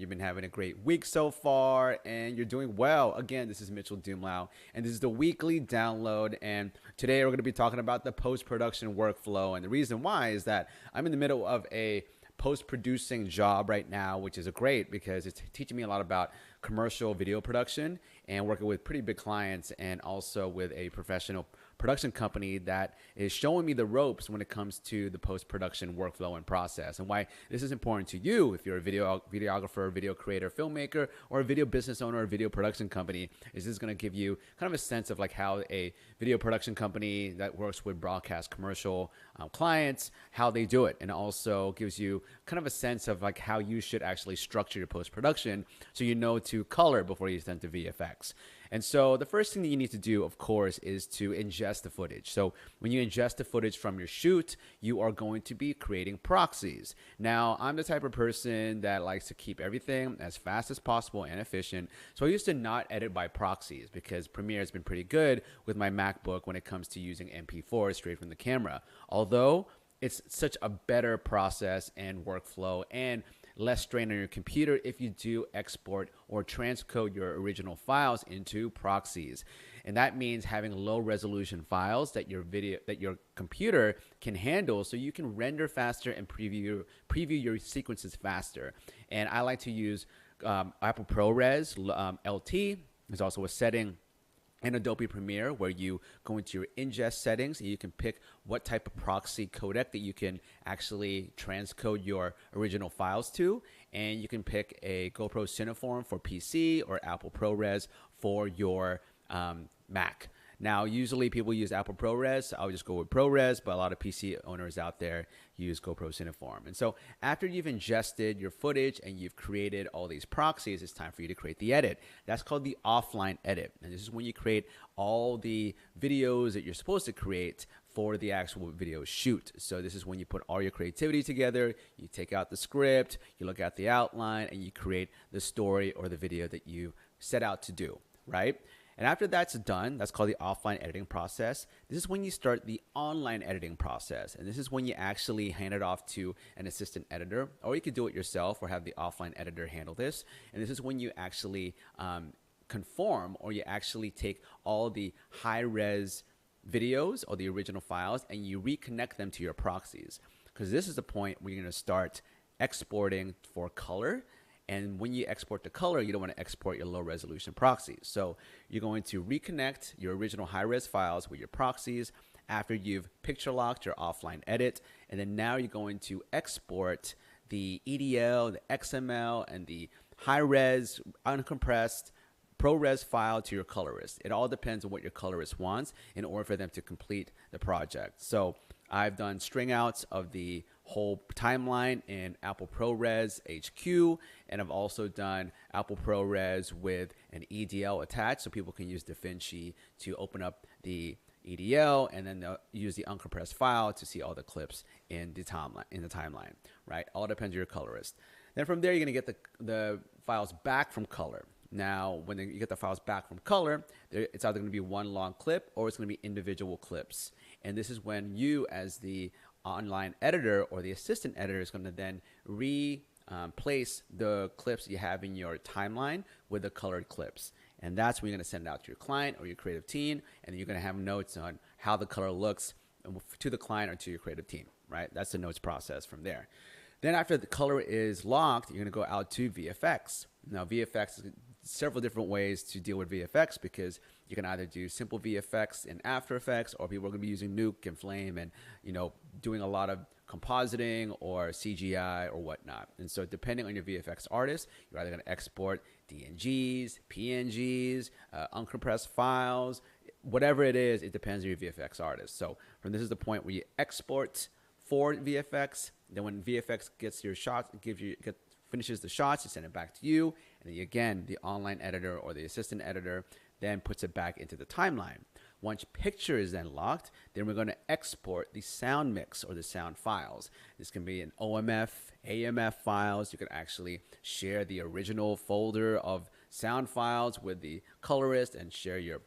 you've been having a great week so far and you're doing well. Again, this is Mitchell Dumlao, and this is the weekly download. And today we're going to be talking about the post production workflow. And the reason why is that I'm in the middle of a post-producing job right now, which is great because it's teaching me a lot about commercial video production and working with pretty big clients, and also with a professional production company that is showing me the ropes when it comes to the post-production workflow and process. And why this is important to you if you're a videographer, video creator, filmmaker, or a video business owner or video production company, is this is going to give you kind of a sense of like how a video production company that works with broadcast commercial clients, how they do it, and also gives you kind of a sense of like how you should actually structure your post-production so you know to color before you send to VFX. And so the first thing that you need to do, of course, is to ingest the footage. So when you ingest the footage from your shoot, you are going to be creating proxies. Now, I'm the type of person that likes to keep everything as fast as possible and efficient. So I used to not edit by proxies because Premiere has been pretty good with my MacBook when it comes to using MP4 straight from the camera. Although it's such a better process and workflow and less strain on your computer if you do export or transcode your original files into proxies. And that means having low resolution files that your computer can handle, so you can render faster and preview your sequences faster. And I like to use Apple ProRes LT. There's also a setting in Adobe Premiere where you go into your ingest settings and you can pick what type of proxy codec that you can actually transcode your original files to, and you can pick a GoPro Cineform for PC or Apple ProRes for your Mac. Now, usually people use Apple ProRes. I'll just go with ProRes, but a lot of PC owners out there use GoPro Cineform. And so after you've ingested your footage and you've created all these proxies, it's time for you to create the edit. That's called the offline edit. And this is when you create all the videos that you're supposed to create for the actual video shoot. So this is when you put all your creativity together, you take out the script, you look at the outline, and you create the story or the video that you set out to do, right? And after that's done, that's called the offline editing process. This is when you start the online editing process. And this is when you actually hand it off to an assistant editor, or you could do it yourself or have the offline editor handle this. And this is when you actually conform, or you actually take all the high-res videos or the original files and you reconnect them to your proxies. Because this is the point where you're going to start exporting for color. And when you export the color, you don't want to export your low resolution proxies. So you're going to reconnect your original high-res files with your proxies after you've picture locked your offline edit. And then now you're going to export the EDL, the XML, and the high-res, uncompressed ProRes file to your colorist. It all depends on what your colorist wants in order for them to complete the project. So I've done string outs of the whole timeline in Apple ProRes HQ, and I've also done Apple ProRes with an EDL attached, so people can use DaVinci to open up the EDL and then use the uncompressed file to see all the clips in the timeline, right? All depends on your colorist. Then from there, you're gonna get the files back from color. Now, when you get the files back from color, it's either going to be one long clip or it's going to be individual clips. And this is when you, as the online editor or the assistant editor, is going to then replace the clips you have in your timeline with the colored clips. And that's when you're going to send it out to your client or your creative team, and you're going to have notes on how the color looks to the client or to your creative team, right? That's the notes process from there. Then after the color is locked, you're going to go out to VFX. Now, VFX is several different ways to deal with VFX, because you can either do simple VFX in After Effects, or people are going to be using Nuke and Flame and, doing a lot of compositing or CGI or whatnot. And so depending on your VFX artist, you're either going to export DNGs, PNGs, uncompressed files, whatever it is, it depends on your VFX artist. So this is the point where you export for VFX. Then when VFX gets your shots, finishes the shots, you send it back to you. And then again, the online editor or the assistant editor then puts it back into the timeline. Once picture is then locked, then we're going to export the sound mix or the sound files. This can be an OMF, AMF files. You can actually share the original folder of sound files with the colorist and share your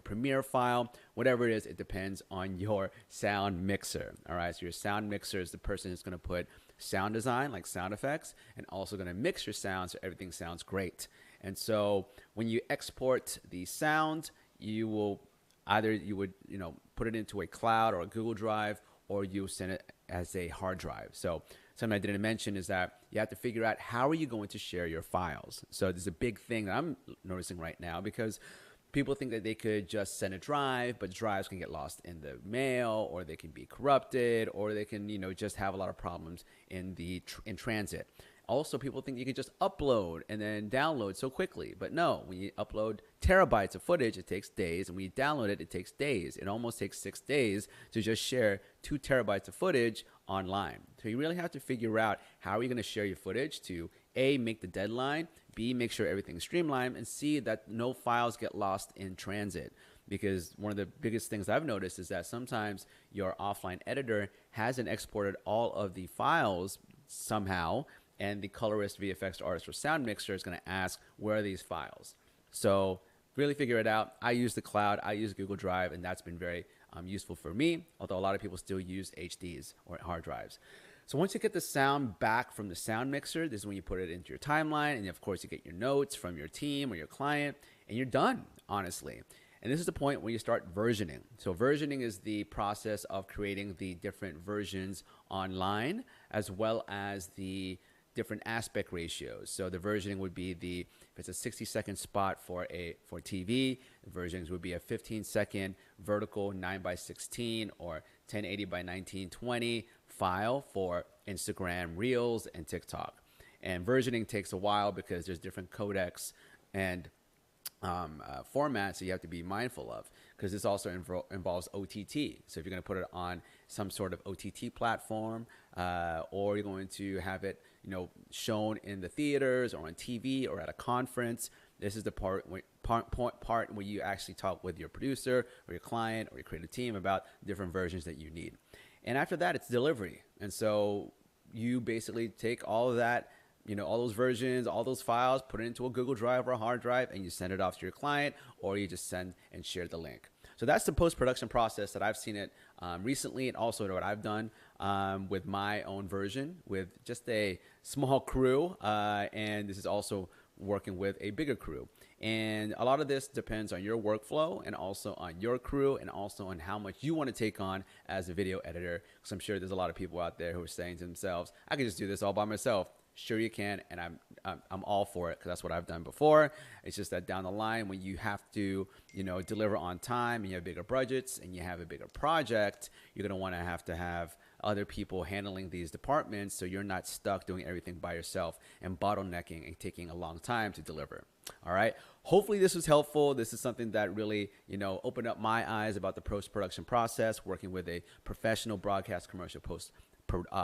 Premiere file. Whatever it is, it depends on your sound mixer. All right, so your sound mixer is the person who's going to put sound design, like sound effects, and also going to mix your sound so everything sounds great. And so when you export the sound, you will either you would put it into a cloud or a Google Drive, or you send it as a hard drive. So something I didn't mention is that you have to figure out how are you going to share your files. So there's a big thing that I'm noticing right now, because people think that they could just send a drive, but drives can get lost in the mail, or they can be corrupted, or they can just have a lot of problems in transit. Also, people think you can just upload and then download so quickly. But no, when you upload terabytes of footage, it takes days. And when you download it, it takes days. It almost takes 6 days to just share 2 terabytes of footage online. So you really have to figure out how are you going to share your footage to A, make the deadline, B, make sure everything's streamlined, and C, that no files get lost in transit. Because one of the biggest things I've noticed is that sometimes your offline editor hasn't exported all of the files somehow, and the colorist, VFX artist, or sound mixer is going to ask, where are these files? So really figure it out. I use the cloud, I use Google Drive, and that's been very useful for me, although a lot of people still use HDs or hard drives. So once you get the sound back from the sound mixer, this is when you put it into your timeline, and of course you get your notes from your team or your client, and you're done, honestly. And this is the point where you start versioning. So versioning is the process of creating the different versions online, as well as the different aspect ratios. So the versioning would be if it's a 60-second spot for TV, the versions would be a 15-second vertical 9:16 or 1080 by 1920 file for Instagram Reels and TikTok. And versioning takes a while because there's different codecs and formats that you have to be mindful of, because this also involves OTT. So if you're going to put it on some sort of OTT platform, or you're going to have it shown in the theaters or on TV or at a conference, this is the part where you actually talk with your producer or your client or your creative team about different versions that you need. And after that, it's delivery. And so you basically take all of that, all those versions, all those files, put it into a Google Drive or a hard drive, and you send it off to your client, or you just send and share the link. So that's the post-production process that I've seen it recently, and also what I've done with my own version with just a small crew. And this is also working with a bigger crew. And a lot of this depends on your workflow, and also on your crew, and also on how much you want to take on as a video editor. Because I'm sure there's a lot of people out there who are saying to themselves, I can just do this all by myself. Sure you can, and I'm all for it, because that's what I've done before. It's just that down the line, when you have to deliver on time, and you have bigger budgets, and you have a bigger project, you're gonna want to have other people handling these departments, so you're not stuck doing everything by yourself and bottlenecking and taking a long time to deliver. All right. Hopefully this was helpful. This is something that really opened up my eyes about the post-production process, working with a professional broadcast commercial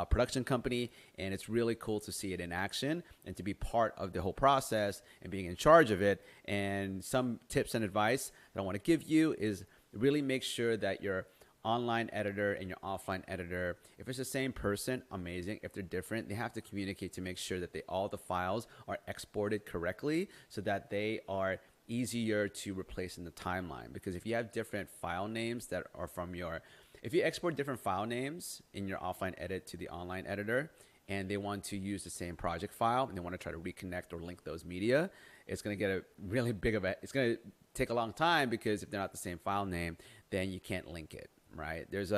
production company, and it's really cool to see it in action and to be part of the whole process and being in charge of it. And some tips and advice that I want to give you is really make sure that your online editor and your offline editor, if it's the same person, amazing. If they're different, they have to communicate to make sure that all the files are exported correctly, so that they are easier to replace in the timeline. Because if you have different file names that are if you export different file names in your offline edit to the online editor, and they want to use the same project file, and they want to try to reconnect or link those media, it's going to get it's going to take a long time, because if they're not the same file name, then you can't link it, right? There's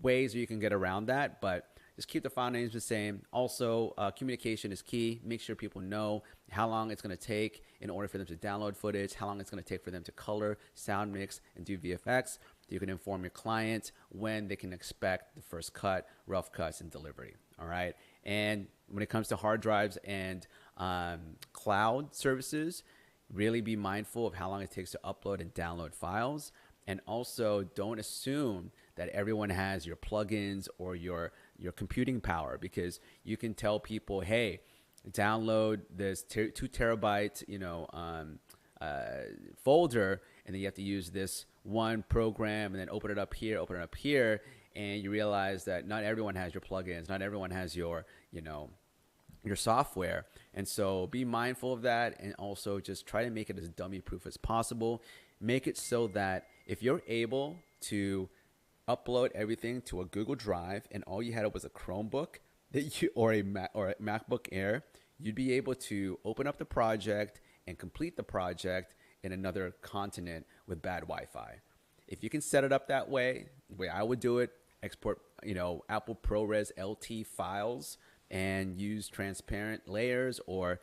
ways you can get around that, but just keep the file names the same. Also, communication is key. Make sure people know how long it's going to take in order for them to download footage, how long it's going to take for them to color, sound mix, and do VFX. You can inform your client when they can expect the first cut, rough cuts, and delivery. All right. And when it comes to hard drives and cloud services, really be mindful of how long it takes to upload and download files. And also, don't assume that everyone has your plugins or your computing power, because you can tell people, hey, download this 2 terabyte folder, and then you have to use this one program, and then open it up here, and you realize that not everyone has your plugins, not everyone has your software. And so be mindful of that, and also just try to make it as dummy proof as possible. Make it so that if you're able to upload everything to a Google Drive and all you had was a Chromebook, that you or a MacBook Air, you'd be able to open up the project and complete the project in another continent with bad Wi-Fi. If you can set it up that way, the way I would do it, export, Apple ProRes LT files and use transparent layers, or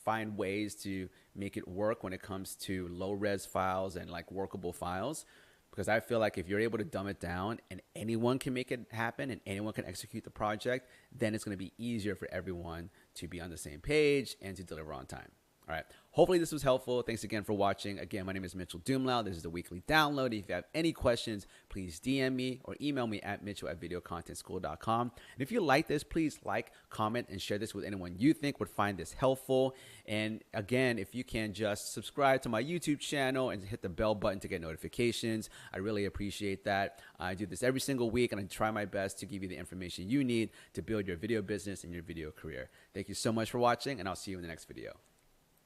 find ways to make it work when it comes to low res files and like workable files. Because I feel like if you're able to dumb it down and anyone can make it happen and anyone can execute the project, then it's going to be easier for everyone to be on the same page and to deliver on time. All right. Hopefully this was helpful. Thanks again for watching. Again, my name is Mitchel Dumlao. This is the weekly download. If you have any questions, please DM me or email me at mitchell@videoccontentschool.com. And if you like this, please like, comment, and share this with anyone you think would find this helpful. And again, if you can just subscribe to my YouTube channel and hit the bell button to get notifications, I really appreciate that. I do this every single week, and I try my best to give you the information you need to build your video business and your video career. Thank you so much for watching, and I'll see you in the next video.